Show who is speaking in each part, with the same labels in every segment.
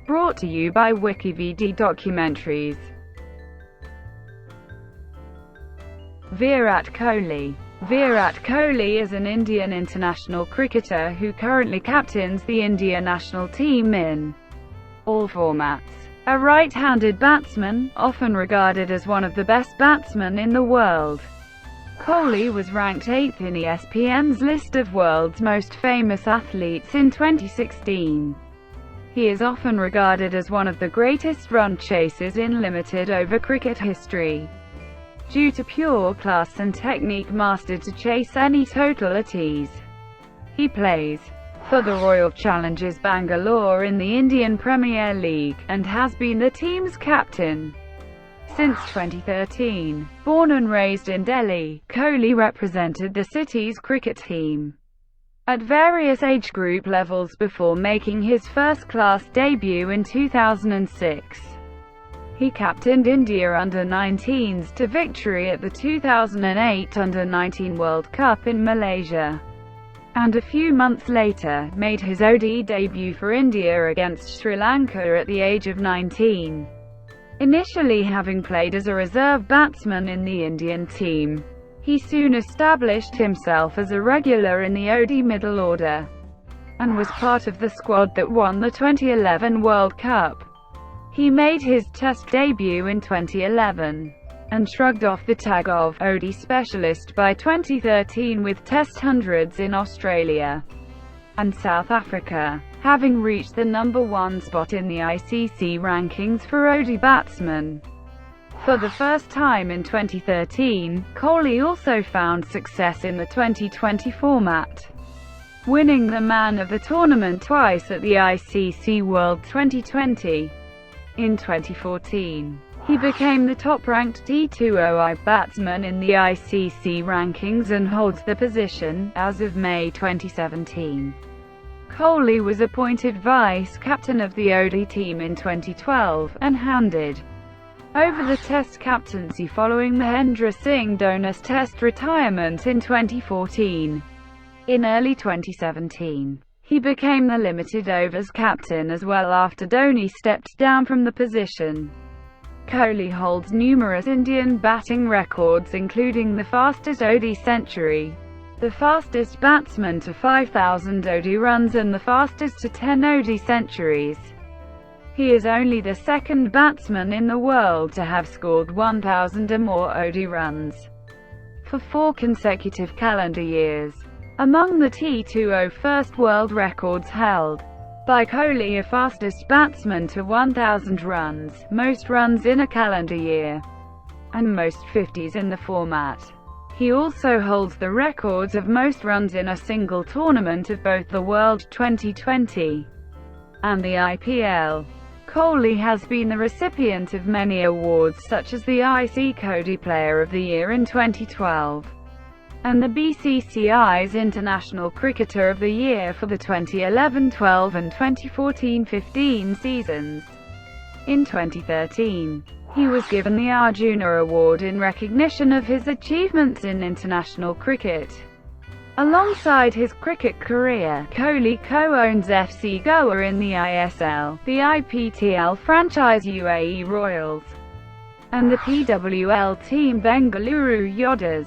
Speaker 1: Brought to you by WikiVidi Documentaries. Virat Kohli. Virat Kohli is an Indian international cricketer who currently captains the India national team in all formats. A right-handed batsman, often regarded as one of the best batsmen in the world, Kohli was ranked 8th in ESPN's list of world's most famous athletes in 2016. He is often regarded as one of the greatest run chasers in limited-over cricket history, due to pure class and technique mastered to chase any total at ease. He plays for the Royal Challengers Bangalore in the Indian Premier League, and has been the team's captain since 2013. Born and raised in Delhi, Kohli represented the city's cricket team at various age group levels before making his first-class debut in 2006. He captained India Under-19s to victory at the 2008 Under-19 World Cup in Malaysia, and a few months later, made his ODI debut for India against Sri Lanka at the age of 19. Initially having played as a reserve batsman in the Indian team, he soon established himself as a regular in the ODI middle order, and was part of the squad that won the 2011 World Cup. He made his Test debut in 2011, and shrugged off the tag of ODI specialist by 2013 with Test hundreds in Australia and South Africa, having reached the #1 spot in the ICC rankings for ODI batsmen. For the first time in 2013, Kohli also found success in the 2020 format, winning the Man of the Tournament twice at the ICC World 2020. In 2014, he became the top-ranked T20I batsman in the ICC rankings and holds the position as of May 2017. Kohli was appointed vice-captain of the ODI team in 2012, and handed over the Test captaincy following Mahendra Singh Dhoni's Test retirement in 2014. In early 2017, he became the limited overs captain as well after Dhoni stepped down from the position. Kohli holds numerous Indian batting records, including the fastest ODI century, the fastest batsman to 5,000 ODI runs and the fastest to 10 ODI centuries. He is only the second batsman in the world to have scored 1,000 or more ODI runs for 4 consecutive calendar years. Among the T20 first world records held by Kohli are fastest batsman to 1,000 runs, most runs in a calendar year, and most 50s in the format. He also holds the records of most runs in a single tournament of both the World 2020 and the IPL. Kohli has been the recipient of many awards such as the IC ODI Player of the Year in 2012, and the BCCI's International Cricketer of the Year for the 2011-12 and 2014-15 seasons. In 2013, he was given the Arjuna Award in recognition of his achievements in international cricket. Alongside his cricket career, Kohli co-owns FC Goa in the ISL, the IPTL franchise UAE Royals, and the PWL team Bengaluru Yodders.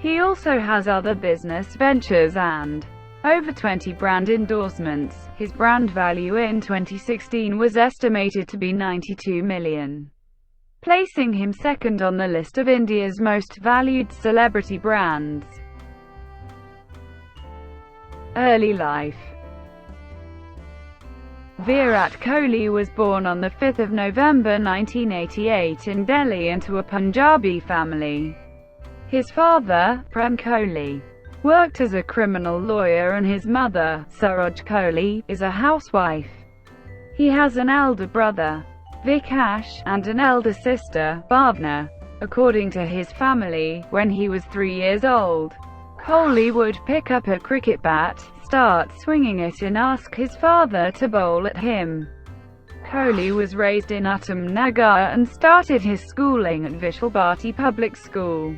Speaker 1: He also has other business ventures and over 20 brand endorsements. His brand value in 2016 was estimated to be 92 million, placing him second on the list of India's most valued celebrity brands. Early life. Virat Kohli was born on 5 November 1988 in Delhi into a Punjabi family. His father, Prem Kohli, worked as a criminal lawyer and his mother, Suraj Kohli, is a housewife. He has an elder brother, Vikash, and an elder sister, Bhavna. According to his family, when he was 3 years old, Kohli would pick up a cricket bat, start swinging it and ask his father to bowl at him. Kohli was raised in Uttam Nagar and started his schooling at Vishal Bharti Public School.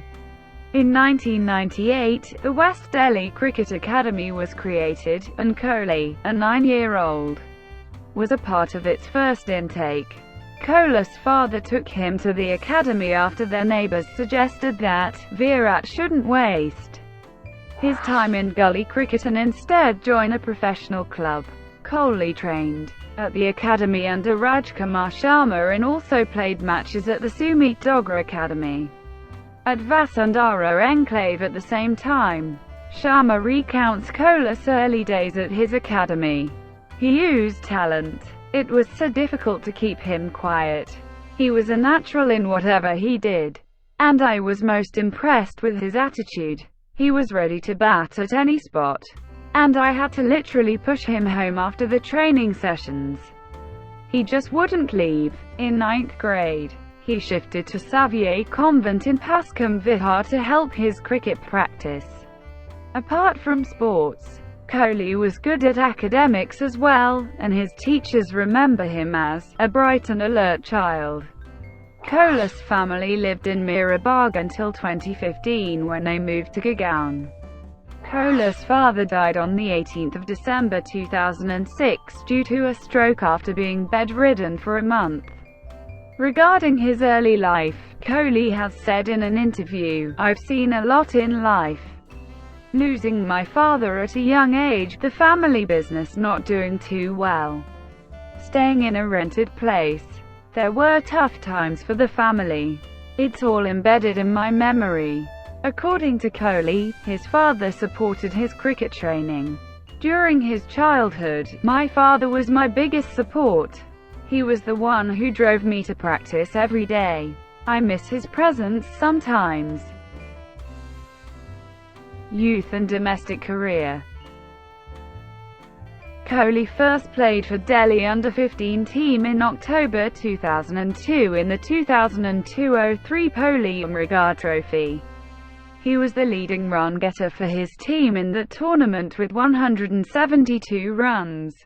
Speaker 1: In 1998, the West Delhi Cricket Academy was created, and Kohli, a 9-year-old, was a part of its first intake. Kohli's father took him to the academy after their neighbours suggested that Virat shouldn't waste his time in gully cricket and instead join a professional club. Kohli trained at the academy under Rajkumar Sharma and also played matches at the Sumit Dogra Academy at Vasundhara Enclave at the same time. Sharma recounts Kohli's early days at his academy. He used talent. It was so difficult to keep him quiet. He was a natural in whatever he did. And I was most impressed with his attitude. He was ready to bat at any spot. And I had to literally push him home after the training sessions. He just wouldn't leave. In 9th grade, he shifted to Xavier Convent in Paschim Vihar to help his cricket practice. Apart from sports, Kohli was good at academics as well, and his teachers remember him as a bright and alert child. Kohli's family lived in Mirabagh until 2015 when they moved to Gurgaon. Kohli's father died on the 18th of December 2006 due to a stroke after being bedridden for a month. Regarding his early life, Kohli has said in an interview, "I've seen a lot in life. Losing my father at a young age, the family business not doing too well, staying in a rented place. There were tough times for the family. It's all embedded in my memory." According to Kohli, his father supported his cricket training. "During his childhood, my father was my biggest support. He was the one who drove me to practice every day. I miss his presence sometimes." Youth and domestic career. Kohli first played for Delhi Under-15 team in October 2002 in the 2002-03 Poli Umrigar Trophy. He was the leading run-getter for his team in that tournament with 172 runs,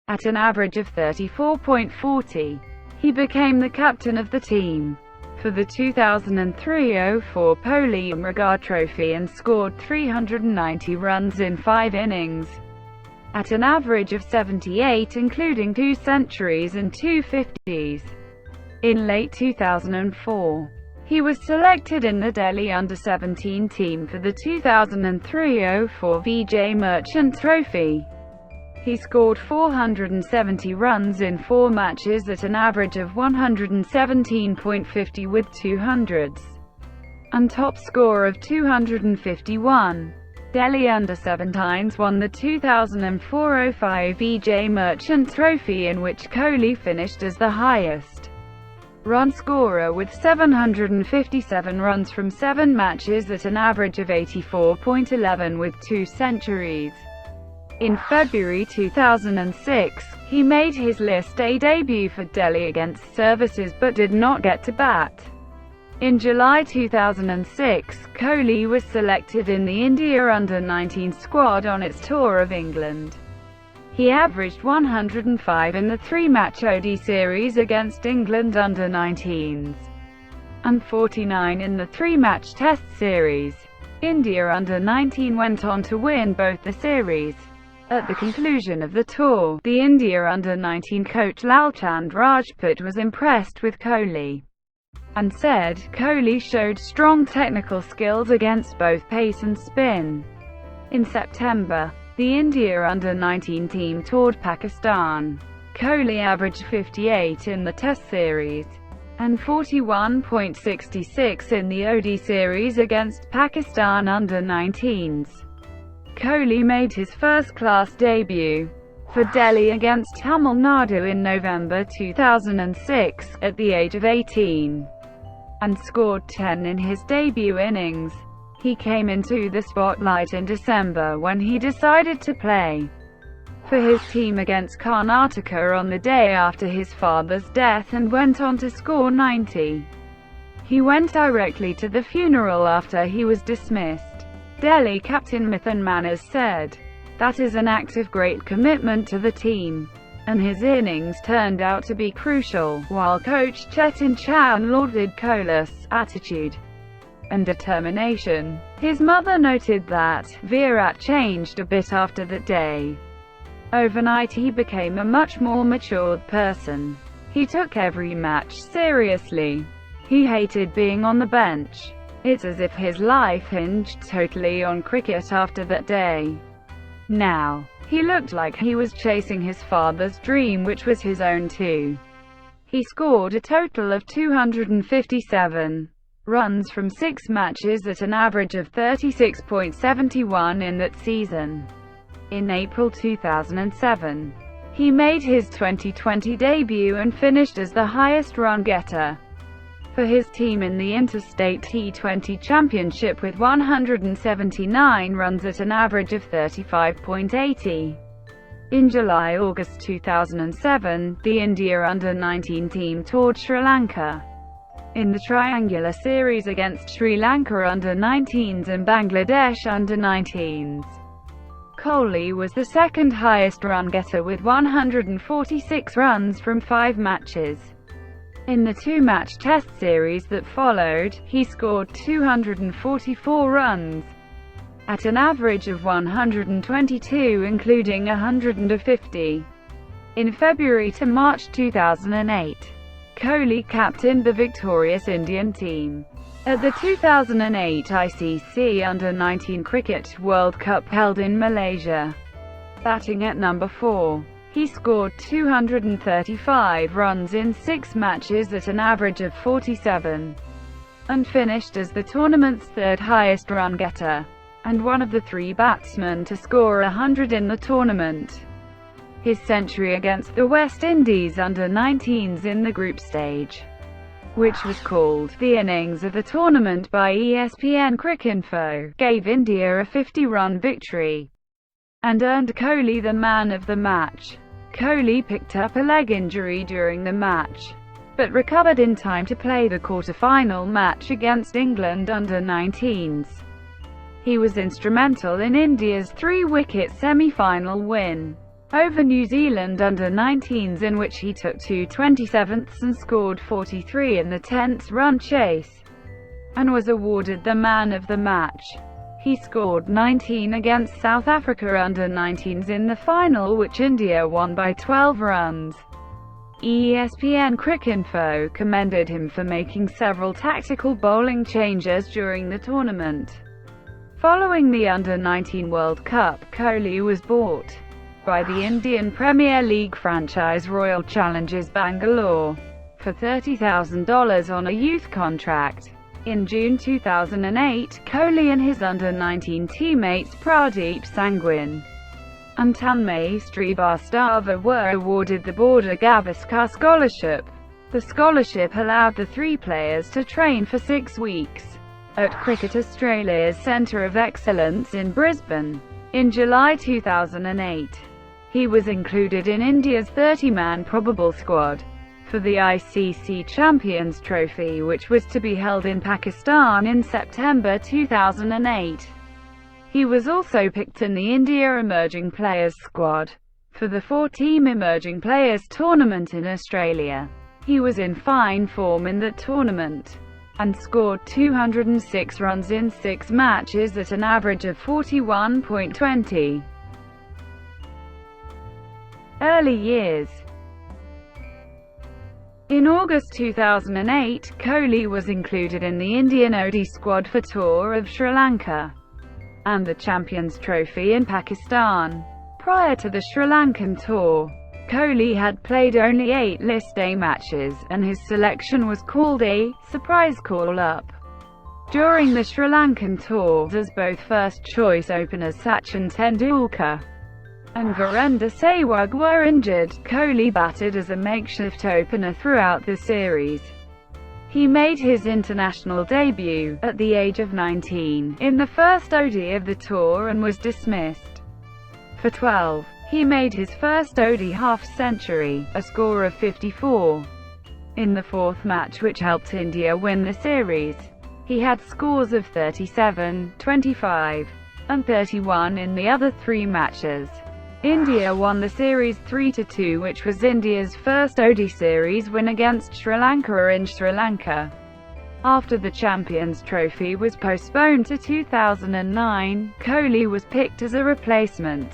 Speaker 1: at an average of 34.40. He became the captain of the team for the 2003-04 Poli Umrigar Trophy and scored 390 runs in 5 innings, at an average of 78 including 2 centuries and 2 50s. In late 2004, he was selected in the Delhi Under-17 team for the 2003-04 Vijay Merchant Trophy. He scored 470 runs in 4 matches at an average of 117.50 with 200s, and top score of 251. Delhi Under-17s won the 2004-05 Vijay Merchant Trophy, in which Kohli finished as the highest run scorer with 757 runs from 7 matches at an average of 84.11 with 2 centuries. In February 2006, he made his List A debut for Delhi against Services but did not get to bat. In July 2006, Kohli was selected in the India Under-19 squad on its tour of England. He averaged 105 in the 3-match ODI series against England Under-19s, and 49 in the 3-match Test series. India Under-19 went on to win both the series. At the conclusion of the tour, the India Under-19 coach Lalchand Rajput was impressed with Kohli and said, "Kohli showed strong technical skills against both pace and spin." In September, the India Under-19 team toured Pakistan. Kohli averaged 58 in the Test series and 41.66 in the ODI series against Pakistan Under-19s. Kohli made his first-class debut for Delhi against Tamil Nadu in November 2006, at the age of 18, and scored 10 in his debut innings. He came into the spotlight in December when he decided to play for his team against Karnataka on the day after his father's death and went on to score 90. He went directly to the funeral after he was dismissed. Delhi captain Mithun Manners said, "That is an act of great commitment to the team," and his innings turned out to be crucial, while coach Chetan Chauhan lauded Kohli's attitude and determination. His mother noted that Virat changed a bit after that day. Overnight he became a much more matured person. He took every match seriously. He hated being on the bench. It's as if his life hinged totally on cricket after that day. Now, he looked like he was chasing his father's dream, which was his own too. He scored a total of 257 runs from 6 matches at an average of 36.71 in that season. In April 2007, he made his 2020 debut and finished as the highest run getter for his team in the Interstate T20 Championship with 179 runs at an average of 35.80. In July-August 2007, the India Under-19 team toured Sri Lanka in the triangular series against Sri Lanka Under-19s and Bangladesh Under-19s. Kohli was the second highest run getter with 146 runs from 5 matches. In the 2-match test series that followed, he scored 244 runs at an average of 122, including 150. In February to March 2008, Kohli captained the victorious Indian team at the 2008 ICC Under-19 Cricket World Cup held in Malaysia. Batting at number 4, he scored 235 runs in 6 matches at an average of 47, and finished as the tournament's third highest run getter, and one of the 3 batsmen to score 100 in the tournament. His century against the West Indies Under-19s in the group stage, which was called the innings of the tournament by ESPN Cricinfo, gave India a 50-run victory and earned Kohli the man of the match. Kohli picked up a leg injury during the match, but recovered in time to play the quarter-final match against England Under-19s. He was instrumental in India's 3-wicket semi-final win over New Zealand Under-19s, in which he took 2 27ths and scored 43 in the tense run chase, and was awarded the man of the match. He scored 19 against South Africa Under-19s in the final, which India won by 12 runs. ESPN Cricinfo commended him for making several tactical bowling changes during the tournament. Following the Under-19 World Cup, Kohli was bought by the Indian Premier League franchise Royal Challengers Bangalore for $30,000 on a youth contract. In June 2008, Kohli and his Under-19 teammates Pradeep Sangwan and Tanmay Srivastava were awarded the Border Gavaskar Scholarship. The scholarship allowed the 3 players to train for 6 weeks at Cricket Australia's Centre of Excellence in Brisbane. In July 2008, he was included in India's 30-man probable squad for the ICC Champions Trophy, which was to be held in Pakistan in September 2008. He was also picked in the India Emerging Players squad for the 4-team Emerging Players tournament in Australia. He was in fine form in that tournament and scored 206 runs in 6 matches at an average of 41.20. Early years. In August 2008, Kohli was included in the Indian ODI squad for Tour of Sri Lanka and the Champions Trophy in Pakistan. Prior to the Sri Lankan tour, Kohli had played only 8 List A matches, and his selection was called a surprise call-up during the Sri Lankan tour, as both first-choice openers Sachin Tendulkar and Virender Sehwag were injured. Kohli batted as a makeshift opener throughout the series. He made his international debut at the age of 19 in the first ODI of the tour and was dismissed for 12. He made his first ODI half-century, a score of 54, in the 4th match, which helped India win the series. He had scores of 37, 25, and 31 in the other 3 matches. India won the series 3-2, which was India's first ODI series win against Sri Lanka in Sri Lanka. After the Champions Trophy was postponed to 2009, Kohli was picked as a replacement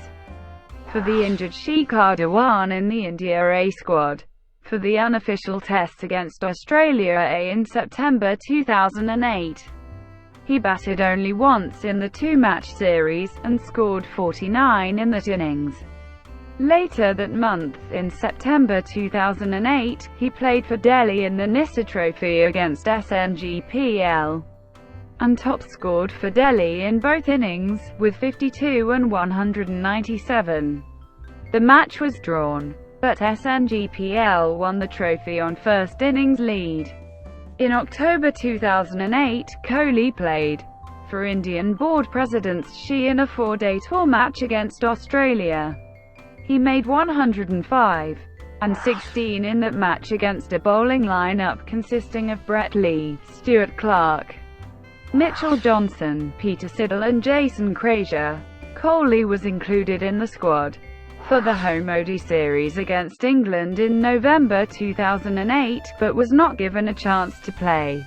Speaker 1: for the injured Shikhar Dhawan in the India A squad. For the unofficial test against Australia A in September 2008. He batted only once in the two-match series, and scored 49 in that innings. Later that month, in September 2008, he played for Delhi in the Nissa Trophy against SNGPL, and top-scored for Delhi in both innings, with 52 and 197. The match was drawn, but SNGPL won the trophy on first innings lead. In October 2008, Kohli played for Indian board president Xi in a four-day tour match against Australia. He made 105 and 16 in that match against a bowling lineup consisting of Brett Lee, Stuart Clark, Mitchell Johnson, Peter Siddle and Jason Krejci. Kohli was included in the squad for the home ODI series against England in November 2008, but was not given a chance to play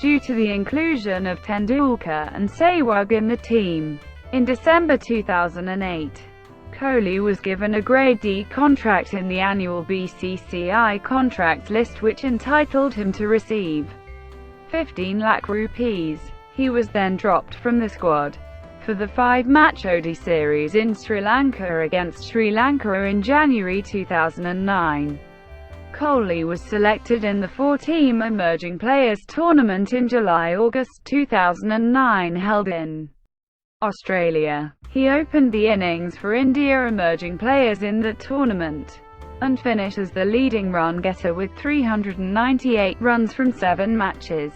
Speaker 1: due to the inclusion of Tendulkar and Sehwag in the team. In December 2008, Kohli was given a Grade D contract in the annual BCCI contract list, which entitled him to receive 15 lakh rupees. He was then dropped from the squad for the five-match ODI series in Sri Lanka against Sri Lanka in January 2009. Kohli was selected in the four-team Emerging Players Tournament in July-August 2009 held in Australia. He opened the innings for India Emerging Players in the tournament, and finished as the leading run-getter with 398 runs from 7 matches,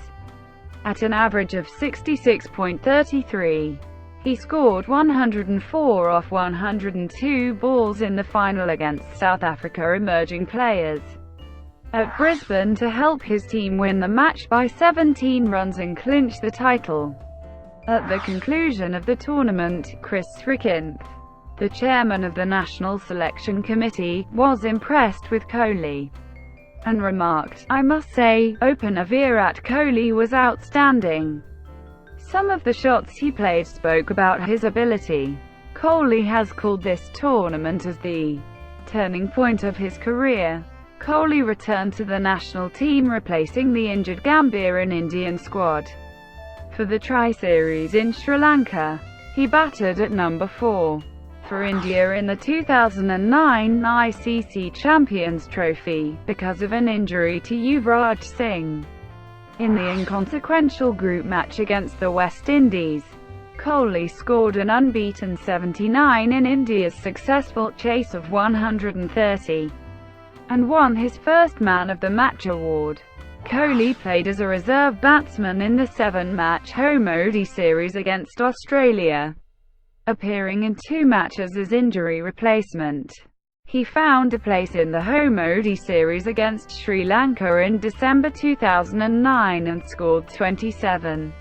Speaker 1: at an average of 66.33. He scored 104 off 102 balls in the final against South Africa Emerging Players at Brisbane to help his team win the match by 17 runs and clinch the title. At the conclusion of the tournament, Chris Rickenth, the chairman of the National Selection Committee, was impressed with Kohli and remarked, "I must say, opener Virat Kohli was outstanding. Some of the shots he played spoke about his ability." Kohli has called this tournament as the turning point of his career. Kohli returned to the national team replacing the injured Gambian Indian squad. For the Tri-Series in Sri Lanka, he batted at number 4 for India in the 2009 ICC Champions Trophy, because of an injury to Yuvraj Singh in the inconsequential group match against the West Indies. Kohli scored an unbeaten 79 in India's successful chase of 130, and won his first Man of the Match award. Kohli played as a reserve batsman in the 7-match home ODI series against Australia, appearing in 2 matches as injury replacement. He found a place in the home ODI series against Sri Lanka in December 2009 and scored 27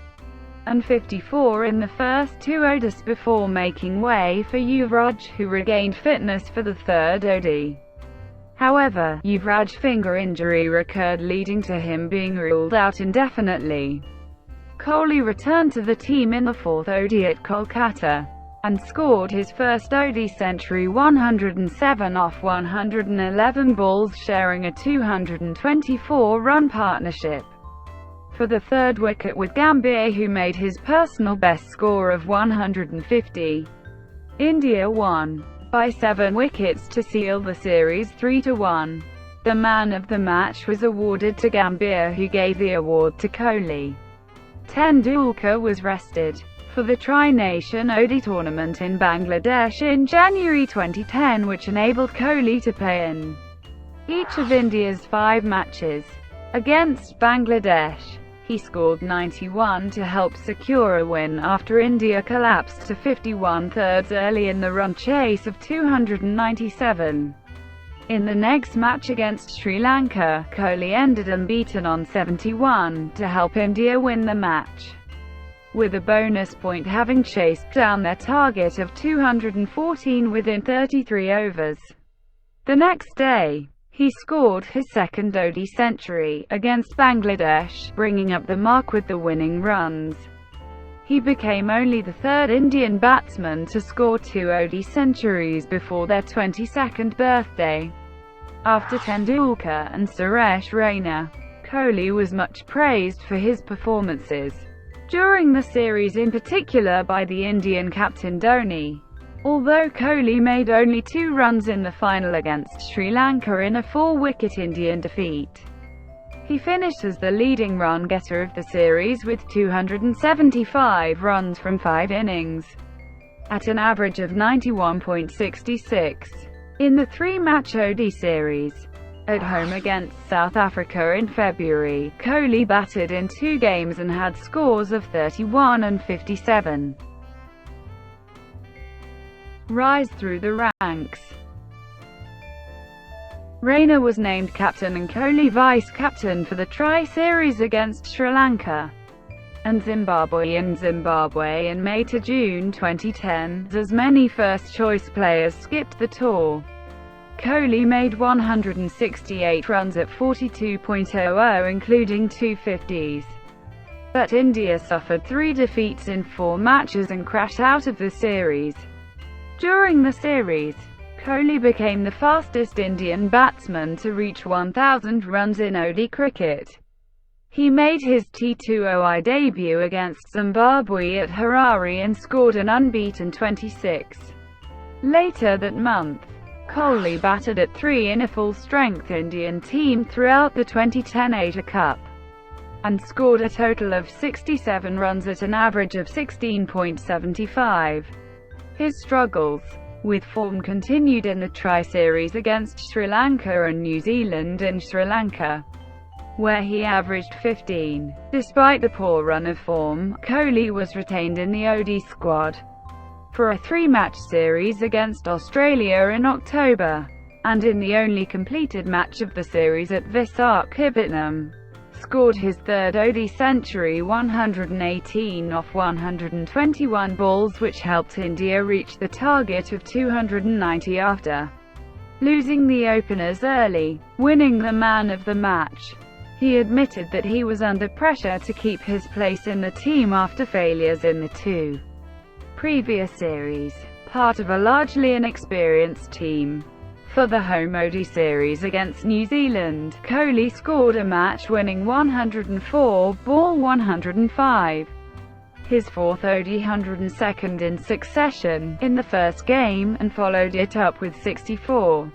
Speaker 1: and 54 in the first 2 ODIs before making way for Yuvraj, who regained fitness for the 3rd ODI. However, Yuvraj's finger injury recurred, leading to him being ruled out indefinitely. Kohli returned to the team in the 4th ODI at Kolkata, and scored his first ODI century, 107 off 111 balls, sharing a 224-run partnership for the 3rd wicket with Gambhir, who made his personal best score of 150. India won by 7 wickets to seal the series 3-1. The man of the match was awarded to Gambhir, who gave the award to Kohli. Tendulkar was rested for the Tri-Nation ODI tournament in Bangladesh in January 2010, which enabled Kohli to play in each of India's 5 matches against Bangladesh. He scored 91 to help secure a win after India collapsed to 51 thirds early in the run chase of 297. In the next match against Sri Lanka, Kohli ended unbeaten on 71 to help India win the match, with a bonus point having chased down their target of 214 within 33 overs. The next day, he scored his 2nd ODI century against Bangladesh, bringing up the mark with the winning runs. He became only the third Indian batsman to score 2 ODI centuries before their 22nd birthday, after Tendulkar and Suresh Raina. Kohli was much praised for his performances during the series, in particular by the Indian captain Dhoni. Although Kohli made only 2 runs in the final against Sri Lanka in a 4-wicket Indian defeat, he finished as the leading run-getter of the series with 275 runs from 5 innings, at an average of 91.66. In the 3-match ODI series, at home against South Africa in February, Kohli batted in 2 games and had scores of 31 and 57. Rise through the ranks. Raina was named captain and Kohli vice-captain for the tri-series against Sri Lanka and Zimbabwe in May to June 2010, as many first-choice players skipped the tour. Kohli made 168 runs at 42.00, including 2 50s. But India suffered 3 defeats in 4 matches and crashed out of the series. During the series, Kohli became the fastest Indian batsman to reach 1,000 runs in ODI cricket. He made his T20I debut against Zimbabwe at Harare and scored an unbeaten 26. Later that month, Kohli batted at 3 in a full-strength Indian team throughout the 2010 Asia Cup, and scored a total of 67 runs at an average of 16.75. His struggles with form continued in the tri-series against Sri Lanka and New Zealand in Sri Lanka, where he averaged 15. Despite the poor run of form, Kohli was retained in the ODI squad for a 3-match series against Australia in October, and in the only completed match of the series at Visakhapatnam, scored his 3rd ODI century, 118 off 121 balls, which helped India reach the target of 290 after losing the openers early, winning the man of the match. He admitted that he was under pressure to keep his place in the team after failures in the 2 previous series, part of a largely inexperienced team. For the home ODI series against New Zealand, Kohli scored a match-winning 104 ball 105, his 4th ODI 102nd in succession, in the first game, and followed it up with 64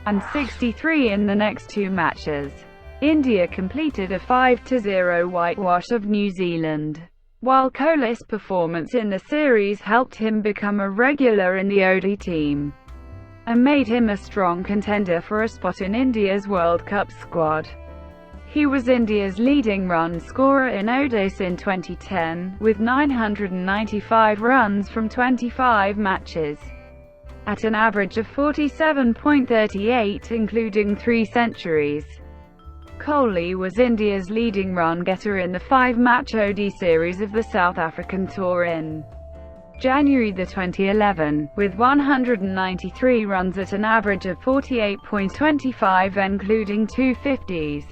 Speaker 1: and 63 in the next 2 matches. India completed a 5-0 whitewash of New Zealand, while Kohli's performance in the series helped him become a regular in the ODI team, and made him a strong contender for a spot in India's World Cup squad. He was India's leading run scorer in ODIs in 2010, with 995 runs from 25 matches, at an average of 47.38, including 3 centuries. Kohli was India's leading run-getter in the 5-match ODI series of the South African Tour in January 2011, with 193 runs at an average of 48.25, including 2 50s,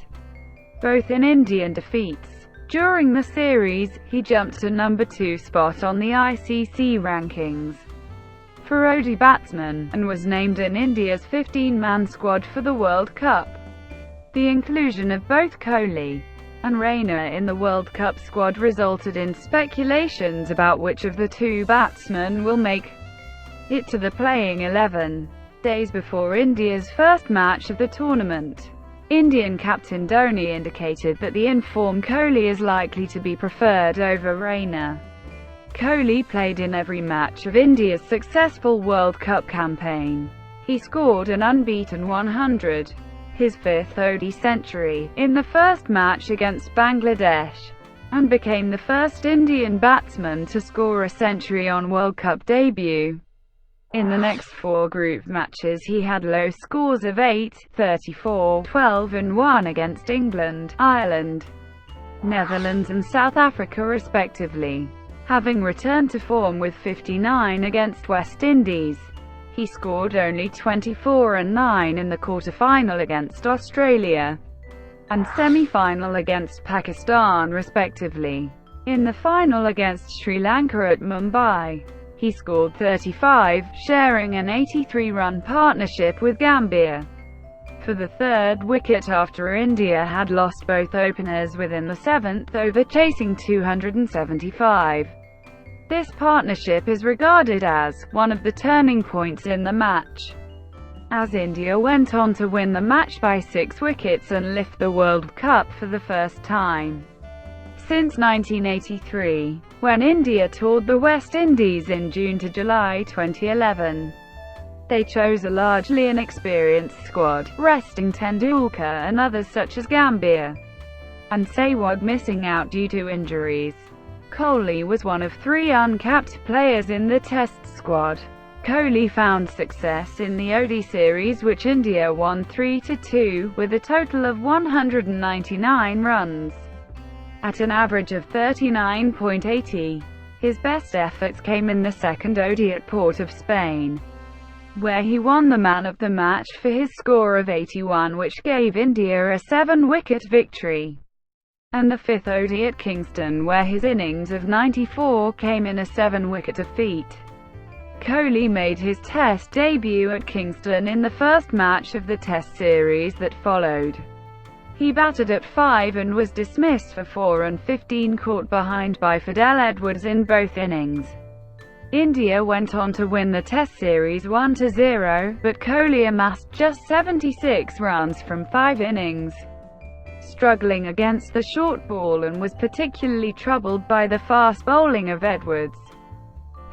Speaker 1: both in Indian defeats. During the series, he jumped to number 2 spot on the ICC rankings for ODI batsmen, and was named in India's 15-man squad for the World Cup. The inclusion of both Kohli and Raina in the World Cup squad resulted in speculations about which of the 2 batsmen will make it to the playing 11. Days before India's first match of the tournament, Indian captain Dhoni indicated that the in-form Kohli is likely to be preferred over Raina. Kohli played in every match of India's successful World Cup campaign. He scored an unbeaten 100, his 5th ODI century, in the first match against Bangladesh, and became the first Indian batsman to score a century on World Cup debut. In the next 4 group matches he had low scores of 8, 34, 12 and 1 against England, Ireland, Netherlands and South Africa respectively. Having returned to form with 59 against West Indies, he scored only 24 and 9 in the quarter-final against Australia and semi-final against Pakistan respectively. In the final against Sri Lanka at Mumbai, he scored 35, sharing an 83-run partnership with Gambia for the third wicket after India had lost both openers within the seventh over, chasing 275. This partnership is regarded as one of the turning points in the match, as India went on to win the match by 6 wickets and lift the World Cup for the first time since 1983, when India toured the West Indies in June to July 2011. They chose a largely inexperienced squad, resting Tendulkar and others such as Gambia and Sehwag missing out due to injuries. Kohli was one of 3 uncapped players in the Test squad. Kohli found success in the ODI series, which India won 3-2, with a total of 199 runs, at an average of 39.80. His best efforts came in the second ODI at Port of Spain, where he won the man of the match for his score of 81, which gave India a 7-wicket victory, and the fifth ODI at Kingston, where his innings of 94 came in a 7-wicket defeat. Kohli made his Test debut at Kingston in the first match of the Test series that followed. He batted at 5 and was dismissed for 4 and 15, caught behind by Fidel Edwards in both innings. India went on to win the Test series 1-0, but Kohli amassed just 76 runs from 5 innings, struggling against the short ball, and was particularly troubled by the fast bowling of Edwards,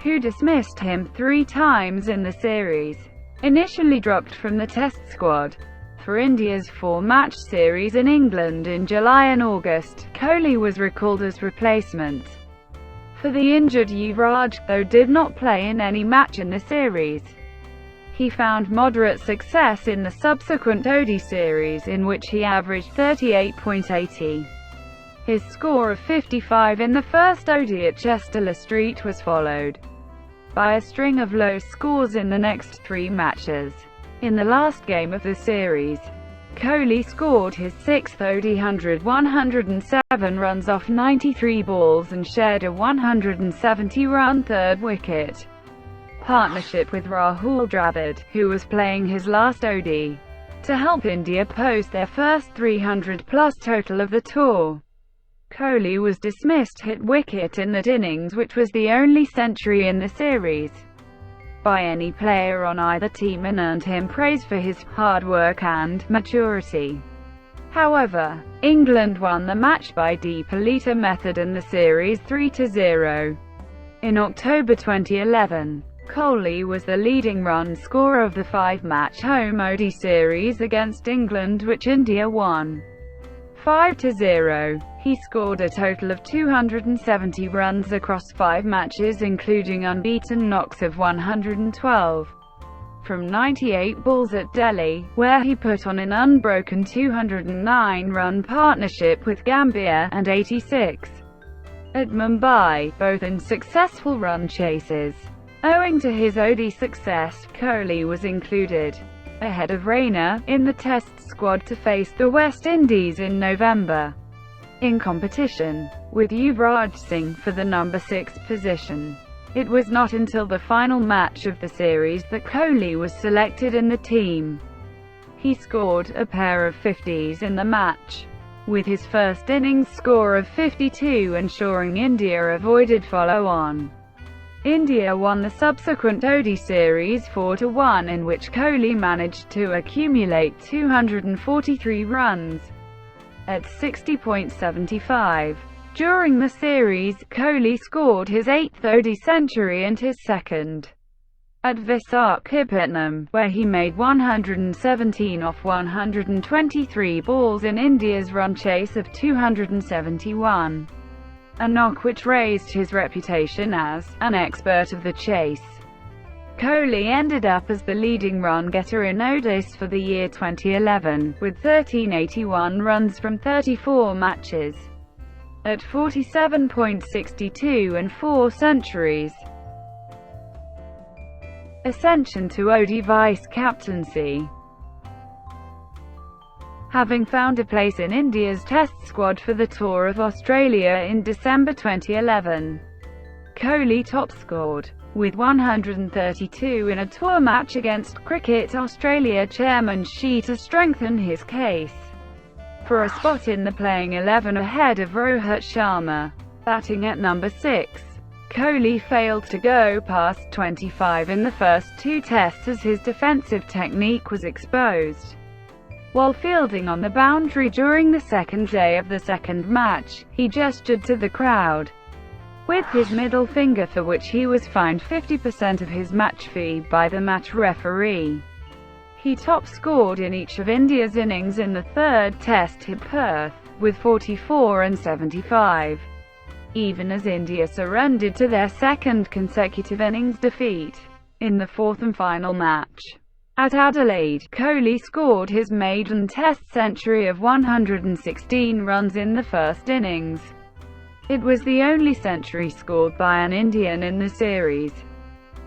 Speaker 1: who dismissed him 3 times in the series. Initially dropped from the Test squad for India's 4-match series in England in July and August, Kohli was recalled as replacement for the injured Yuvraj, though did not play in any match in the series. He found moderate success in the subsequent ODI series, in which he averaged 38.80. His score of 55 in the first ODI at Chester Street was followed by a string of low scores in the next 3 matches. In the last game of the series, Kohli scored his 6th ODI 107 runs off 93 balls and shared a 170-run third wicket partnership with Rahul Dravid, who was playing his last ODI, to help India post their first 300-plus total of the tour. Kohli was dismissed hit wicket in that innings, which was the only century in the series by any player on either team, and earned him praise for his hard work and maturity. However, England won the match by deep-eliter method and the series 3-0. In October 2011, Kohli was the leading run scorer of the 5-match home ODI series against England, which India won 5-0. He scored a total of 270 runs across 5 matches, including unbeaten knocks of 112 from 98 balls at Delhi, where he put on an unbroken 209-run partnership with Gambia, and 86 at Mumbai, both in successful run chases. Owing to his ODI success, Kohli was included ahead of Raina in the Test squad to face the West Indies in November, in competition with Yuvraj Singh for the number 6 position. It was not until the final match of the series that Kohli was selected in the team. He scored a pair of 50s in the match, with his first innings score of 52 ensuring India avoided follow-on. India won the subsequent ODI series 4-1, in which Kohli managed to accumulate 243 runs at 60.75. During the series, Kohli scored his 8th ODI century and his 2nd at Visakhapatnam, where he made 117 off 123 balls in India's run chase of 271. A knock which raised his reputation as an expert of the chase. Kohli ended up as the leading run-getter in ODIs for the year 2011, with 1381 runs from 34 matches, at 47.62 and 4 centuries. Ascension to ODI vice-captaincy. having found a place in India's Test squad for the tour of Australia in December 2011. Kohli top-scored, with 132 in a tour match against Cricket Australia chairman Sri to strengthen his case for a spot in the playing 11 ahead of Rohit Sharma. Batting at number 6, Kohli failed to go past 25 in the first two tests as his defensive technique was exposed. While fielding on the boundary during the second day of the second match, he gestured to the crowd with his middle finger, for which he was fined 50% of his match fee by the match referee. He top-scored in each of India's innings in the third test at Perth, with 44 and 75. Even as India surrendered to their second consecutive innings defeat in the fourth and final match at Adelaide, Kohli scored his maiden Test century of 116 runs in the first innings. It was the only century scored by an Indian in the series.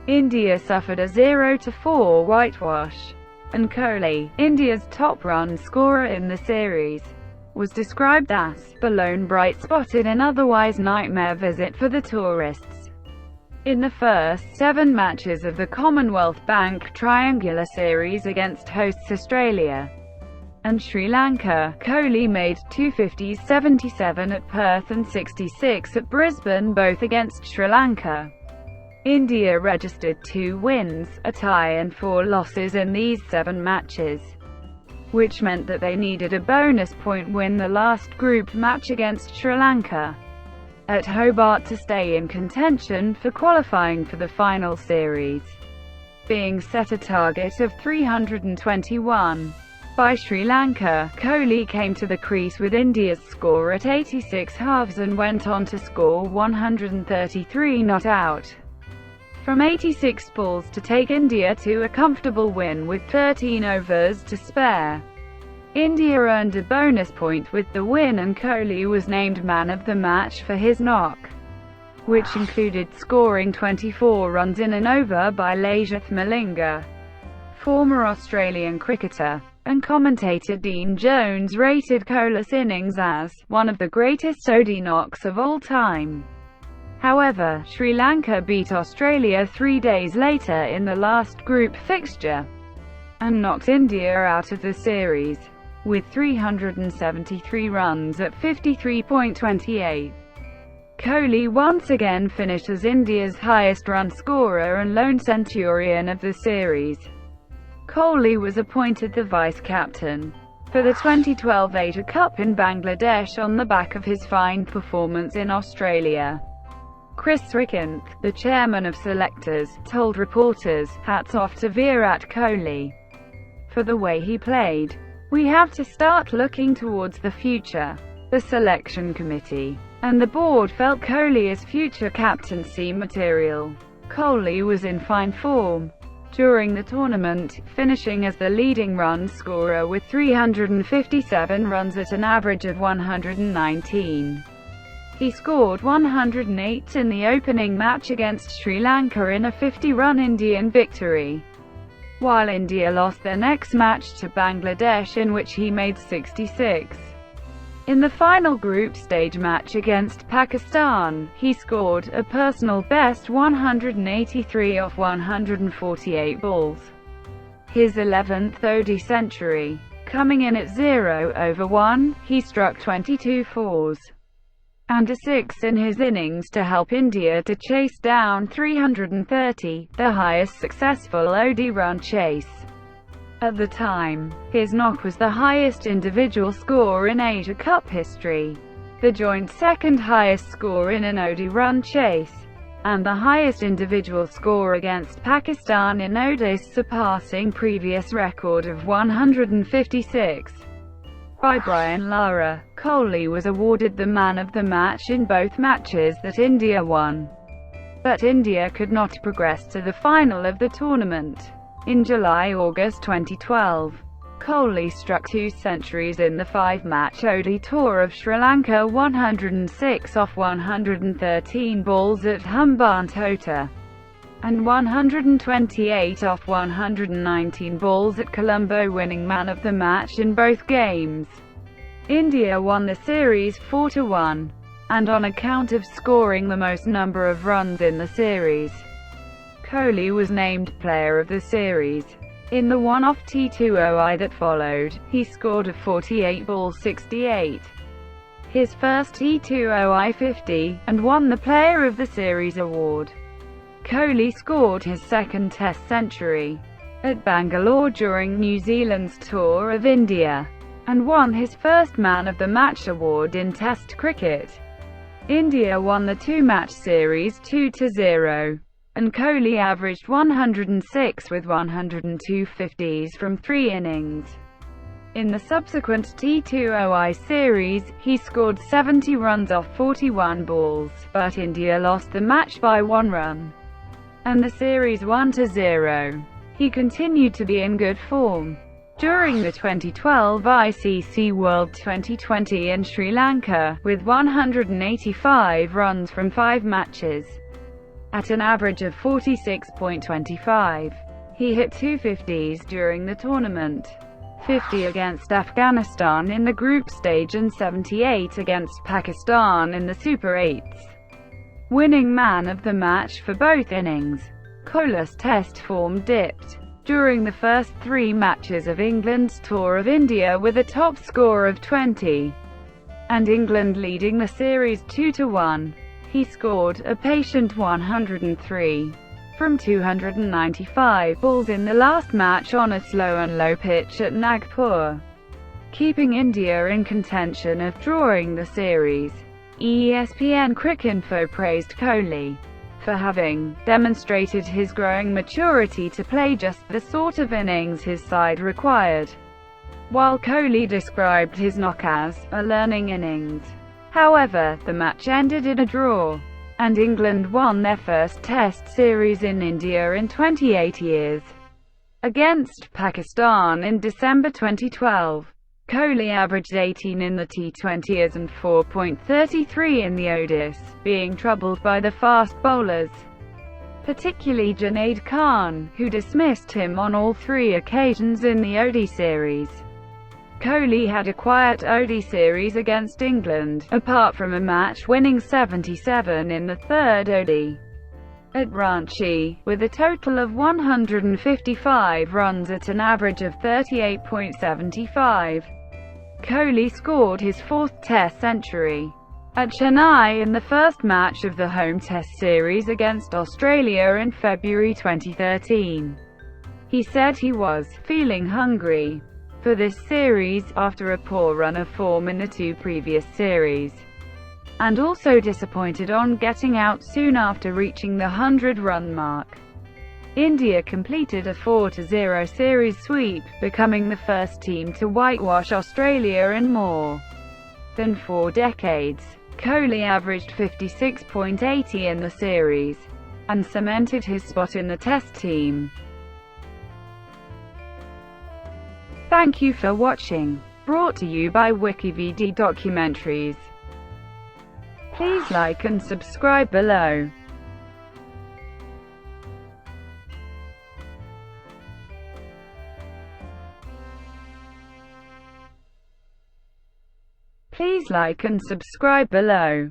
Speaker 1: India suffered a 0-4 whitewash, and Kohli, India's top run scorer in the series, was described as the lone bright spot in an otherwise nightmare visit for the tourists. In the first 7 matches of the Commonwealth Bank Triangular Series against hosts Australia and Sri Lanka, Kohli made 250s, 77 at Perth and 66 at Brisbane, both against Sri Lanka. India registered 2 wins, a tie and 4 losses in these 7 matches, which meant that they needed a bonus point win the last group match against Sri Lanka at Hobart to stay in contention for qualifying for the final series, being set a target of 321. By Sri Lanka, Kohli came to the crease with India's score at 86 halves and went on to score 133 not out from 86 balls to take India to a comfortable win with 13 overs to spare. India earned a bonus point with the win, and Kohli was named man of the match for his knock, which included scoring 24 runs in an over by Lasith Malinga, former Australian cricketer, and commentator Dean Jones rated Kohli's innings as one of the greatest ODI knocks of all time. However, Sri Lanka beat Australia 3 days later in the last group fixture, and knocked India out of the series, with 373 runs at 53.28. Kohli once again finished as India's highest run scorer and lone centurion of the series. Kohli was appointed the vice-captain for the 2012 Asia Cup in Bangladesh on the back of his fine performance in Australia. Chris Rickant, the chairman of selectors, told reporters, "Hats off to Virat Kohli for the way he played. We have to start looking towards the future." The selection committee and the board felt Kohli as future captaincy material. Kohli was in fine form during the tournament, finishing as the leading run scorer with 357 runs at an average of 119. He scored 108 in the opening match against Sri Lanka in a 50-run Indian victory, while India lost their next match to Bangladesh, in which he made 66. In the final group stage match against Pakistan, he scored a personal best 183 off 148 balls, his 11th ODI century. Coming in at 0/1, he struck 22 fours and a 6 in his innings to help India to chase down 330, the highest successful ODI run chase at the time. His knock was the highest individual score in Asia Cup history, the joint second highest score in an ODI run chase, and the highest individual score against Pakistan in ODIs, surpassing previous record of 156. By Brian Lara, Kohli was awarded the man of the match in both matches that India won, but India could not progress to the final of the tournament. In July-August 2012, Kohli struck 2 centuries in the 5-match ODI tour of Sri Lanka, 106 off 113 balls at Hambantota, and 128 off 119 balls at Colombo, winning man of the match in both games. India won the series 4-1, and on account of scoring the most number of runs in the series, Kohli was named Player of the Series. In the one-off T20I that followed, he scored a 48-ball 68, his first T20I 50, and won the Player of the Series award. Kohli scored his second Test century at Bangalore during New Zealand's tour of India, and won his first Man of the Match award in Test cricket. India won the two-match series 2-0. And Kohli averaged 106 with 102 50s from 3 innings. In the subsequent T20I series, he scored 70 runs off 41 balls, but India lost the match by 1 run, and the series 1-0. He continued to be in good form during the 2012 ICC World T20 in Sri Lanka, with 185 runs from 5 matches. At an average of 46.25. He hit 2 50s during the tournament. 50 against Afghanistan in the group stage and 78 against Pakistan in the Super 8s. Winning man of the match for both innings. Kohli's Test form dipped during the first 3 matches of England's tour of India, with a top score of 20, and England leading the series 2-1. He scored a patient 103 from 295 balls in the last match on a slow and low pitch at Nagpur, keeping India in contention of drawing the series. ESPN Cricinfo praised Kohli for having demonstrated his growing maturity to play just the sort of innings his side required, while Kohli described his knock as a learning innings. However, the match ended in a draw, and England won their first Test series in India in 28 years, against Pakistan in December 2012. Kohli averaged 18 in the T20s and 4.33 in the ODIs, being troubled by the fast bowlers, particularly Junaid Khan, who dismissed him on all 3 occasions in the ODI series. Kohli had a quiet ODI series against England, apart from a match-winning 77 in the third ODI at Ranchi, with a total of 155 runs at an average of 38.75. Kohli scored his 4th Test century at Chennai in the first match of the home Test series against Australia in February 2013. He said he was feeling hungry for this series, after a poor run of form in the 2 previous series, and also disappointed on getting out soon after reaching the 100-run mark. India completed a 4-0 series sweep, becoming the first team to whitewash Australia in more than 4 decades. Kohli averaged 56.80 in the series, and cemented his spot in the Test team. Thank you for watching. Brought to you by WikiVidi Documentaries. Please like and subscribe below. Please like and subscribe below.